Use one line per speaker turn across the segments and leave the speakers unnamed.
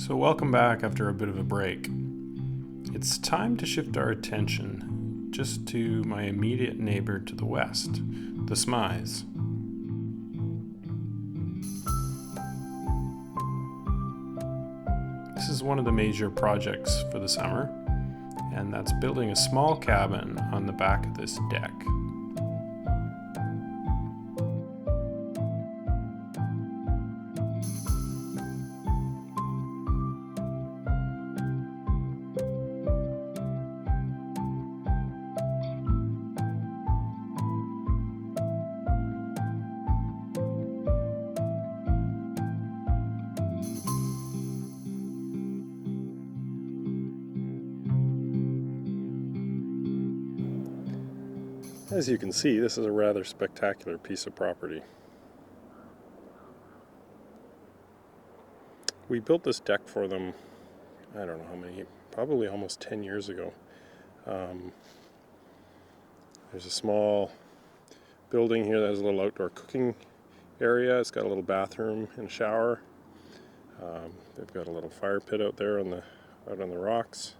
So welcome back after a bit of a break. It's time to shift our attention just to my immediate neighbor to the west, the Smyths. This is one of the major projects for the summer, and that's building a small cabin on the back of this deck. As you can see, this is a rather spectacular piece of property. We built this deck for them, I don't know how many, probably almost 10 years ago. There's a small building here that has a little outdoor cooking area. It's got a little bathroom and shower. They've got a little fire pit out there out on the rocks.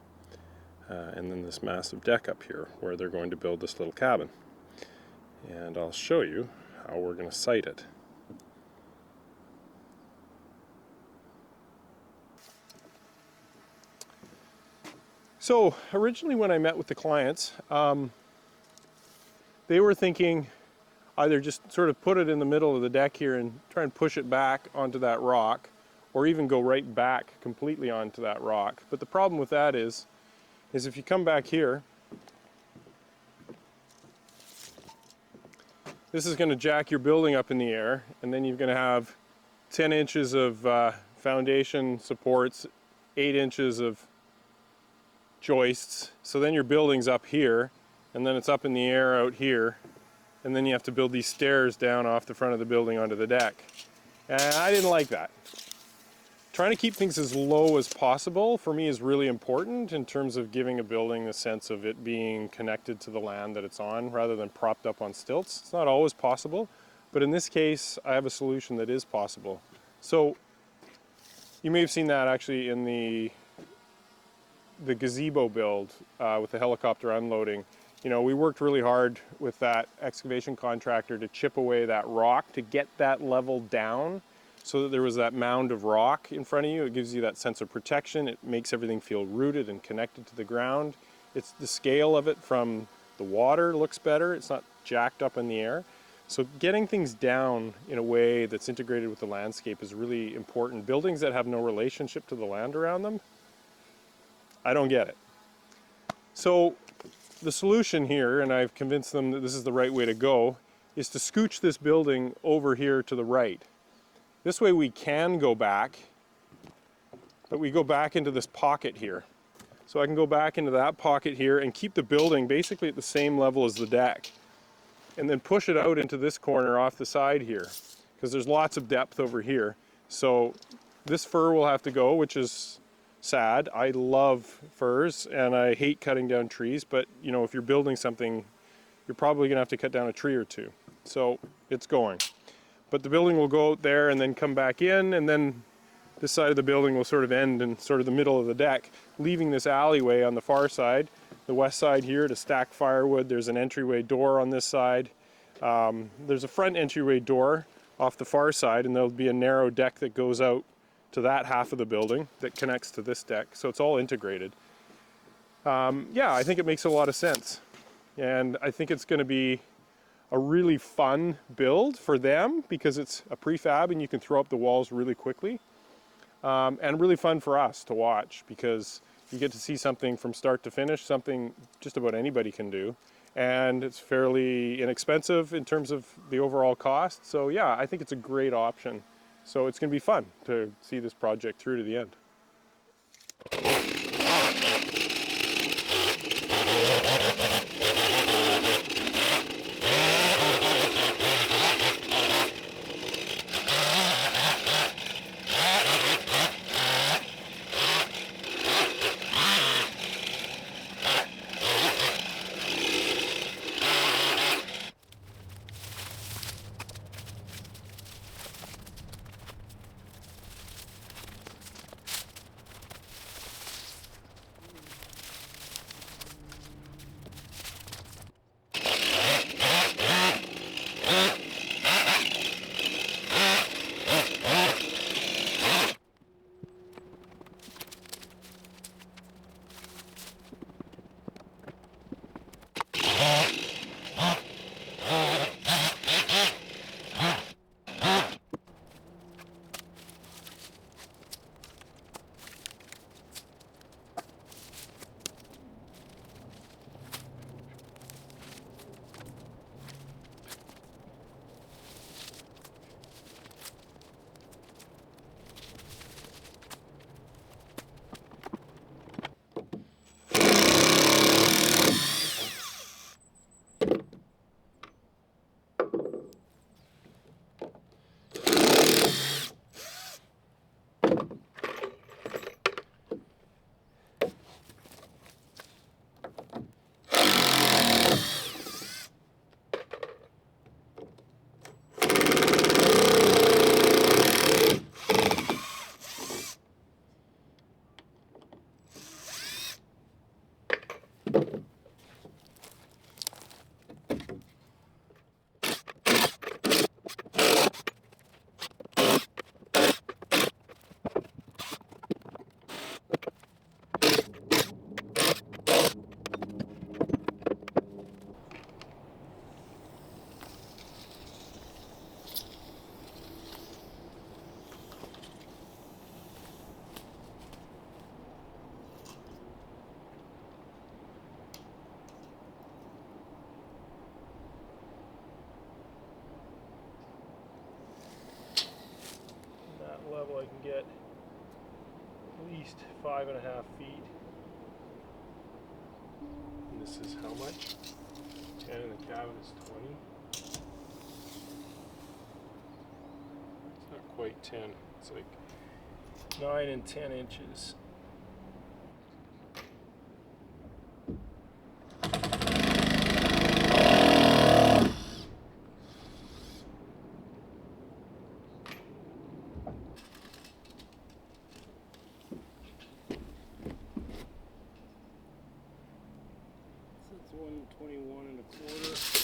And then this massive deck up here where they're going to build this little cabin. And I'll show you how we're going to site it. So originally when I met with the clients, they were thinking either just sort of put it in the middle of the deck here and try and push it back onto that rock, or even go right back completely onto that rock. But the problem with that is if you come back here, this is going to jack your building up in the air, and then you're going to have 10 inches of foundation supports, 8 inches of joists. So then your building's up here, and then it's up in the air out here, and then you have to build these stairs down off the front of the building onto the deck. And I didn't like that. Trying to keep things as low as possible for me is really important in terms of giving a building the sense of it being connected to the land that it's on rather than propped up on stilts. It's not always possible, but in this case I have a solution that is possible. So you may have seen that actually in the gazebo build with the helicopter unloading. You know, we worked really hard with that excavation contractor to chip away that rock to get that level down, so that there was that mound of rock in front of you. It gives you that sense of protection. It makes everything feel rooted and connected to the ground. It's the scale of it from the water looks better. It's not jacked up in the air. So getting things down in a way that's integrated with the landscape is really important. Buildings that have no relationship to the land around them, I don't get it. So the solution here, and I've convinced them that this is the right way to go, is to scooch this building over here to the right. This way we can go back, but we go back into this pocket here. So I can go back into that pocket here and keep the building basically at the same level as the deck. And then push it out into this corner off the side here, because there's lots of depth over here. So this fir will have to go, which is sad. I love firs and I hate cutting down trees, but you know, if you're building something, you're probably gonna have to cut down a tree or two. So it's going. But the building will go out there and then come back in, and then this side of the building will sort of end in sort of the middle of the deck, leaving this alleyway on the far side, the west side here to stack firewood. There's an entryway door on this side. There's a front entryway door off the far side, and there'll be a narrow deck that goes out to that half of the building that connects to this deck. So it's all integrated. Yeah, I think it makes a lot of sense. And I think it's going to be a really fun build for them because it's a prefab and you can throw up the walls really quickly. And really fun for us to watch because you get to see something from start to finish, something just about anybody can do. And it's fairly inexpensive in terms of the overall cost. So yeah, I think it's a great option. So it's going to be fun to see this project through to the end.
I can get at least 5.5 feet. And this is how much? 10 and the cabin is 20. It's not quite 10. It's like 9 and 10 inches. That's 121 and a quarter.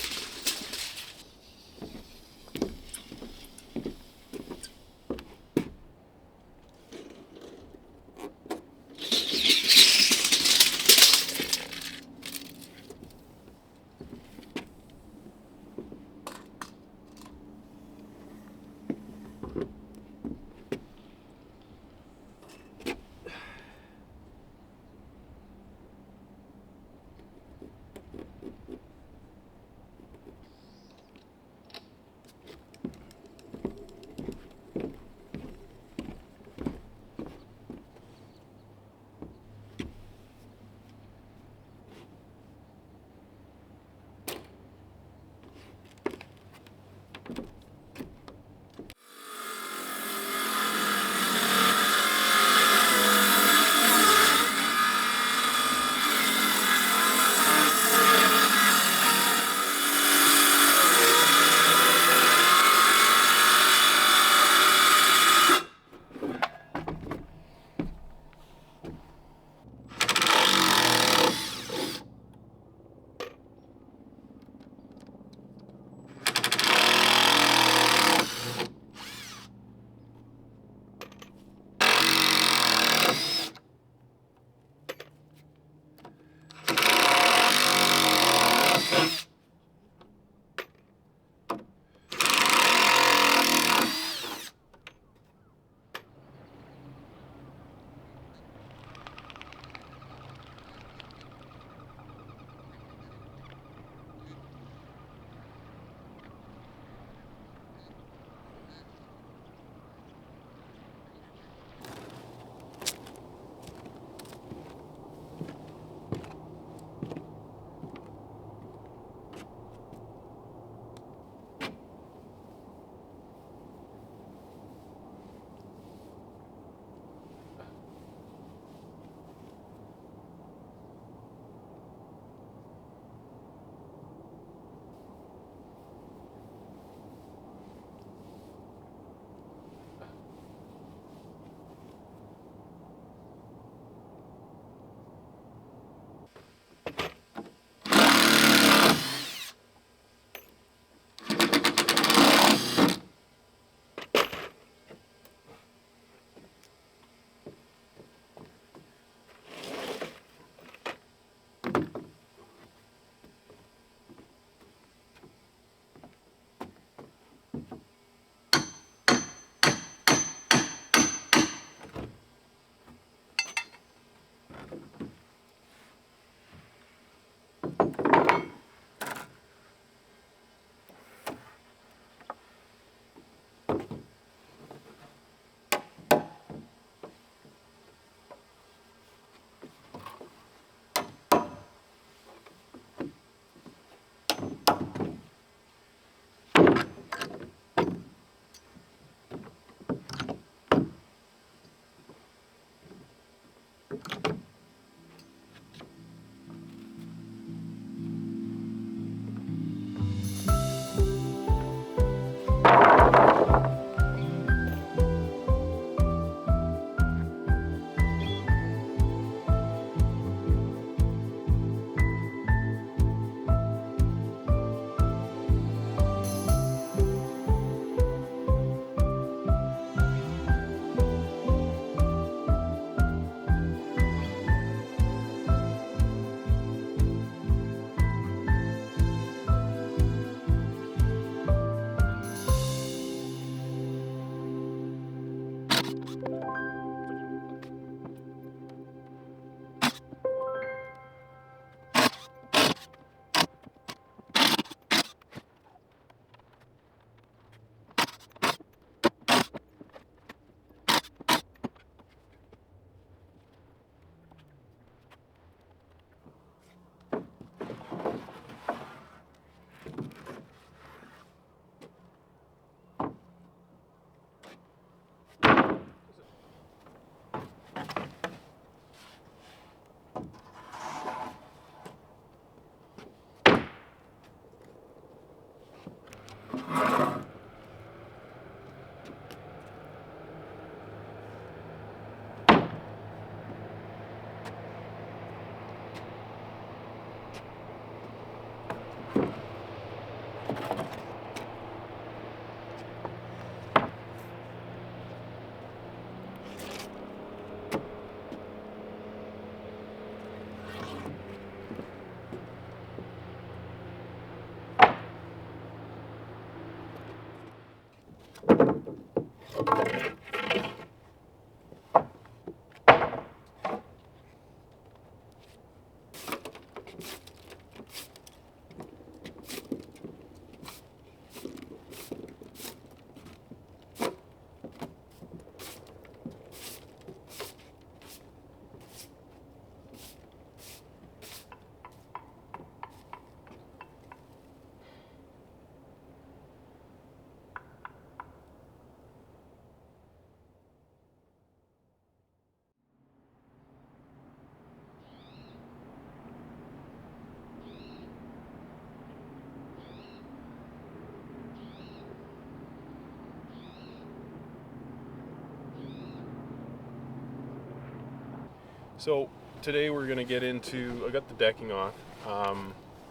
So today we're gonna get into, I got the decking off.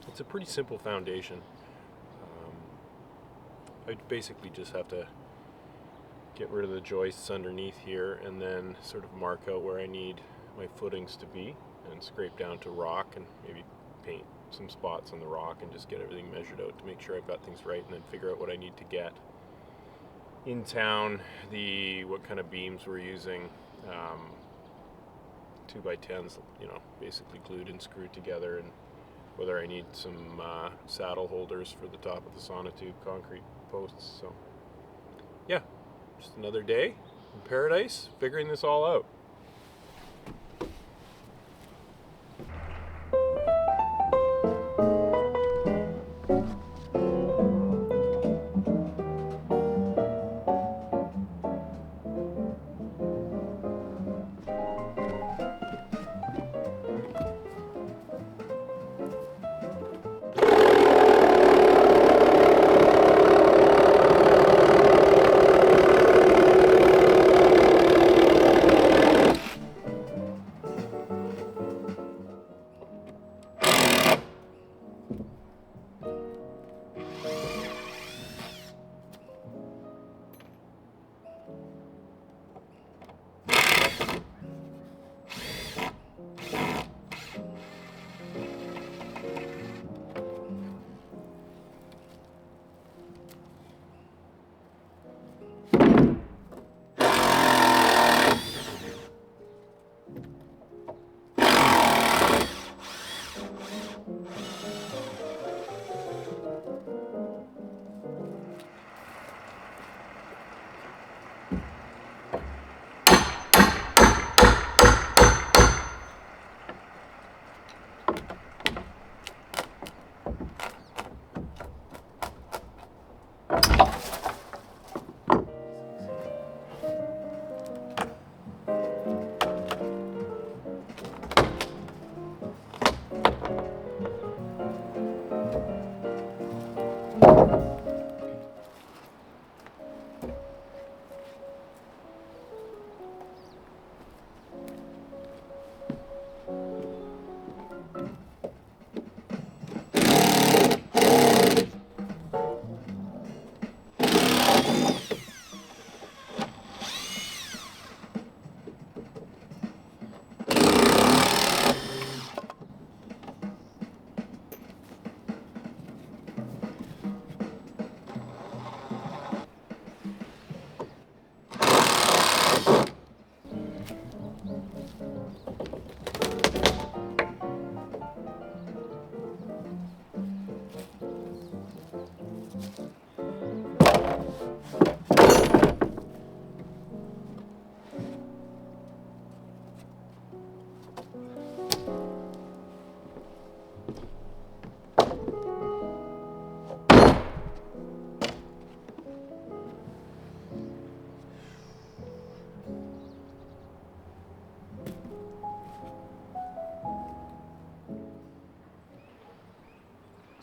It's a pretty simple foundation. I basically just have to get rid of the joists underneath here and then sort of mark out where I need my footings to be and scrape down to rock and maybe paint some spots on the rock and just get everything measured out to make sure I've got things right, and then figure out what I need to get in town, what kind of beams we're using, 2x10s, basically glued and screwed together, and whether I need some saddle holders for the top of the sonotube concrete posts. So yeah, just another day in paradise figuring this all out.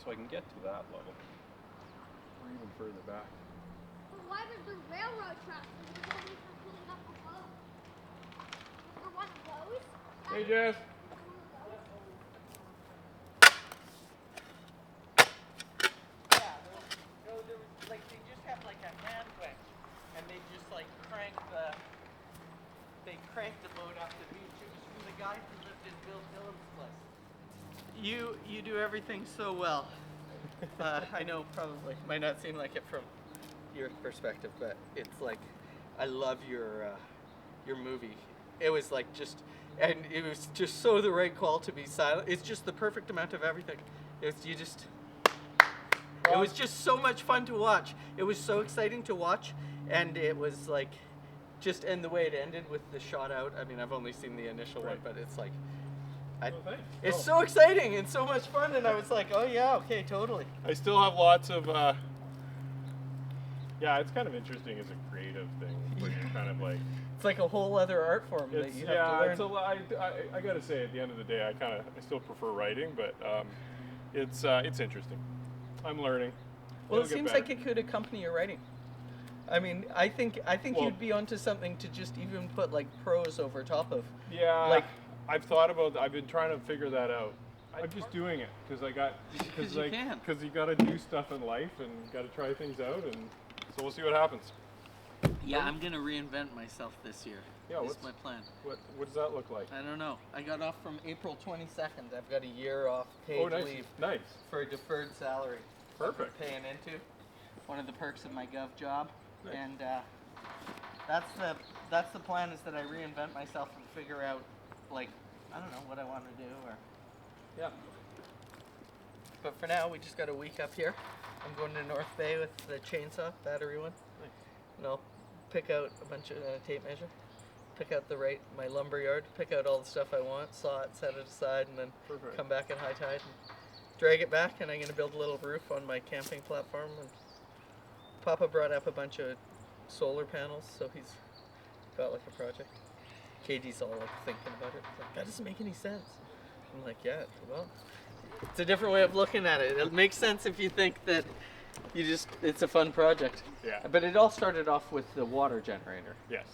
So I can get to that level, or even further back.
But why was the railroad tracks always pulling up above? Or one of those?
Hey, Jess.
Yeah, there was like they just have like a hand winch, and they just like crank the boat up the beach. It was from the guy who lived in Bill Dillon's place. You do everything so well. I know probably might not seem like it from your perspective, but it's like I love your movie. It was like just, and it was just so the right call to be silent. It's just the perfect amount of everything. It was just so much fun to watch. It was so exciting to watch, and it was like, and the way it ended with the shot out. I mean, I've only seen the initial one, but it's like, it's so exciting and so much fun, and I was like, oh yeah, okay, totally.
I still have lots of, yeah, it's kind of interesting as a creative thing, where you're kind of like,
It's like a whole other art form that you have to learn.
It's a lot. I gotta say, at the end of the day, I still prefer writing, but it's interesting. I'm learning.
Well,
It'll
it
get
seems
better.
like it could accompany your writing. I mean, I think
Well-
you'd be onto something to just even put like prose over top of.
Yeah.
Like
I've thought about. I've been trying to figure that out. I'm just doing it because I got
Because you can.
because you got to do stuff in life and got to try things out, and so we'll see what happens.
Yeah, I'm gonna reinvent myself this year.
Yeah,
That's
what's
my plan.
what does that look like?
I don't know. I got off from April 22nd. I've got a year off paid
Oh, nice,
leave
nice,
for a deferred salary.
perfect.
I'm paying into one of the perks of my gov job,
Nice.
and that's the plan, is that I reinvent myself and figure out, like, I don't know what I want to do, or.
Yeah.
But for now, we just got a week up here. I'm going to North Bay with the chainsaw, battery one.
Nice.
And I'll pick out a bunch of tape measure, pick out my lumber yard, pick out all the stuff I want, saw it, set it aside, and then
Perfect.
come back at high tide and drag it back. And I'm going to build a little roof on my camping platform. And Papa brought up a bunch of solar panels, so he's got like a project. Katie's all like thinking about it. Like, that doesn't make any sense. I'm like, yeah, well, it's a different way of looking at it. It makes sense if you think that it's a fun project.
Yeah.
But it all started off with the water generator.
Yes.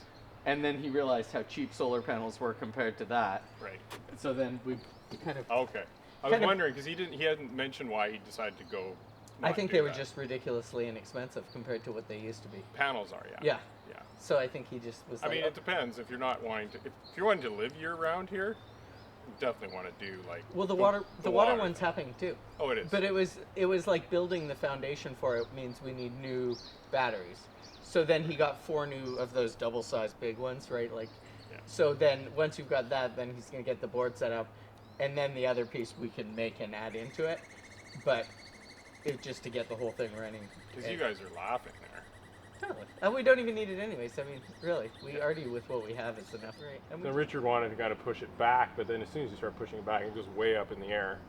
And then he realized how cheap solar panels were compared to that.
Right.
So then we kind of.
Okay. I was wondering because he hadn't mentioned why he decided to go.
I think they were just ridiculously inexpensive compared to what they used to be.
Panels are, yeah.
Yeah.
Yeah.
So I think he just was
I
like.
mean, it depends. If you're not wanting to, if you're wanting to live year round here, you definitely want to do like.
Well, the water one's happening too.
Oh, it is.
But it was like building the foundation for it means we need new batteries. So then he got 4 new of those double-sized big ones, right? Like,
Yeah.
so then once you've got that, then he's gonna get the board set up, and then the other piece we can make and add into it. But it's just to get the whole thing running.
Because you guys are laughing there.
Totally. And we don't even need it anyways. I mean, really, we already with what we have is enough, right? And we
So Richard wanted to kind of push it back, but then as soon as you start pushing it back, it goes way up in the air.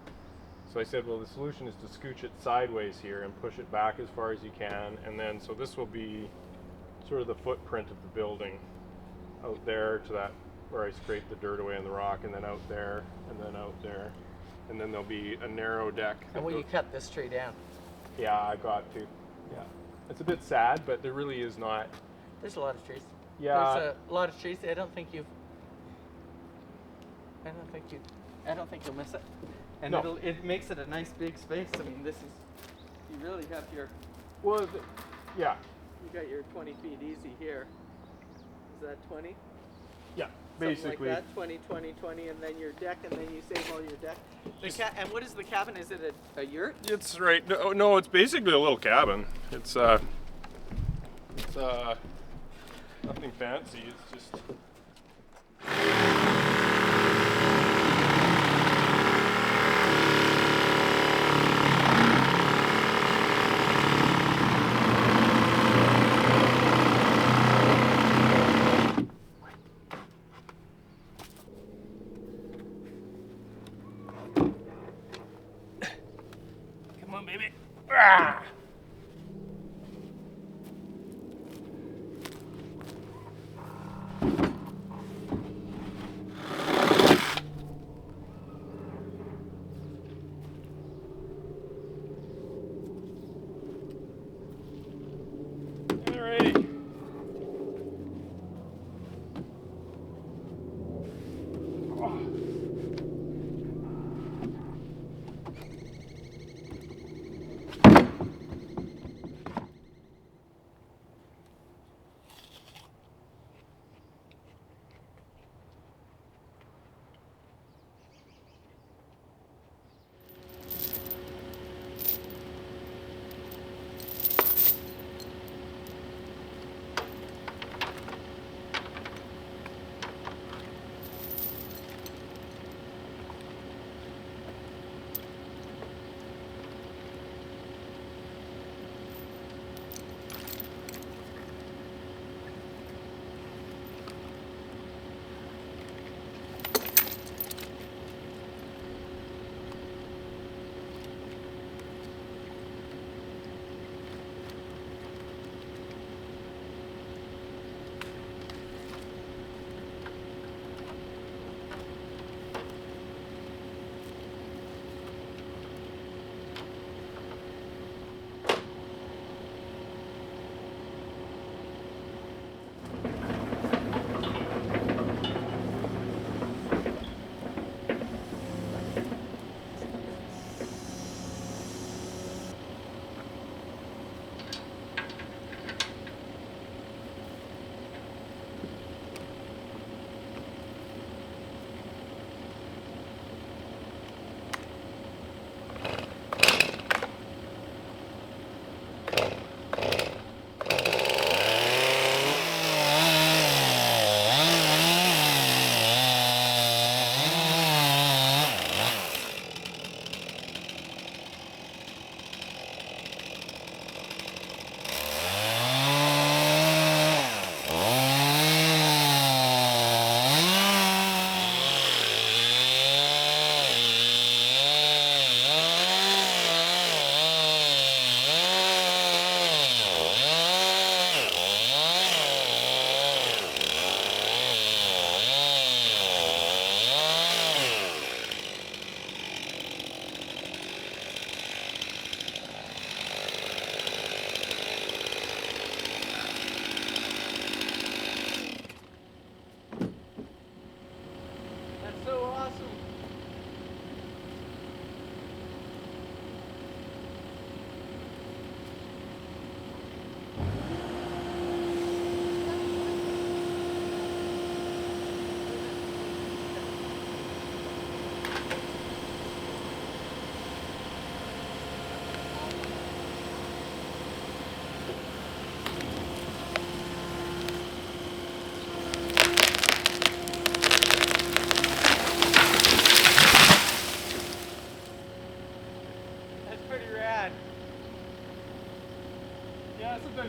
So I said, well, the solution is to scooch it sideways here and push it back as far as you can, and then so this will be sort of the footprint of the building out there to that where I scraped the dirt away on the rock, and then out there, and then out there, and then there'll be a narrow deck.
And will you cut this tree down?
Yeah, I got to. Yeah, it's a bit sad, but there really is not.
There's a lot of trees.
Yeah.
There's a lot of trees. I don't think you'll miss it. And
No.
it makes it a nice big space. I mean, you really have
Well, yeah,
you got your 20 feet easy here. Is that 20?
yeah.
Something
Basically,
like that, 20, 20, 20, and then your deck, and then you save all your deck. And what is the cabin? Is it a yurt?
it's right. No, it's basically a little cabin. It's nothing fancy. It's just. Come on, baby. Ah!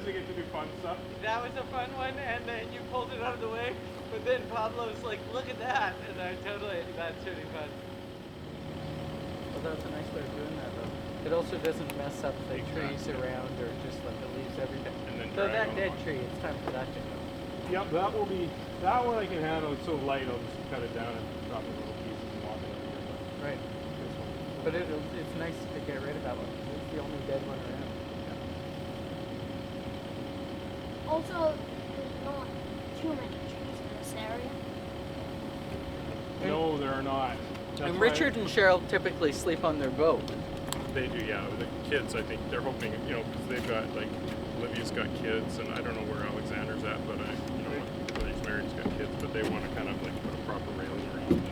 we get to do fun stuff.
That was a fun one, and then you pulled it out of the way. But then Pablo's like, "Look at that," and that's really fun. Well, that's a nice way of doing that, though. It also doesn't mess up the trees around or just like it leaves everything.
And then
So
drag
that
them
dead
on.
tree, it's time for that to go.
Yep, that one I can handle. It's so light, I'll just cut it down and chop it in little pieces and walk it over here.
Right.
But this one.
But it's nice to get rid of that one. It's the only dead one around.
Also, there's not too many trees in this area.
No, there are not. That's
And
why-
Richard and Cheryl typically sleep on their boat.
They do, yeah. The kids, I think they're hoping, because they've got like Olivia's got kids, and I don't know where Alexander's at, but whether he's married, he's got kids, but they want to kind of like put a proper railing around.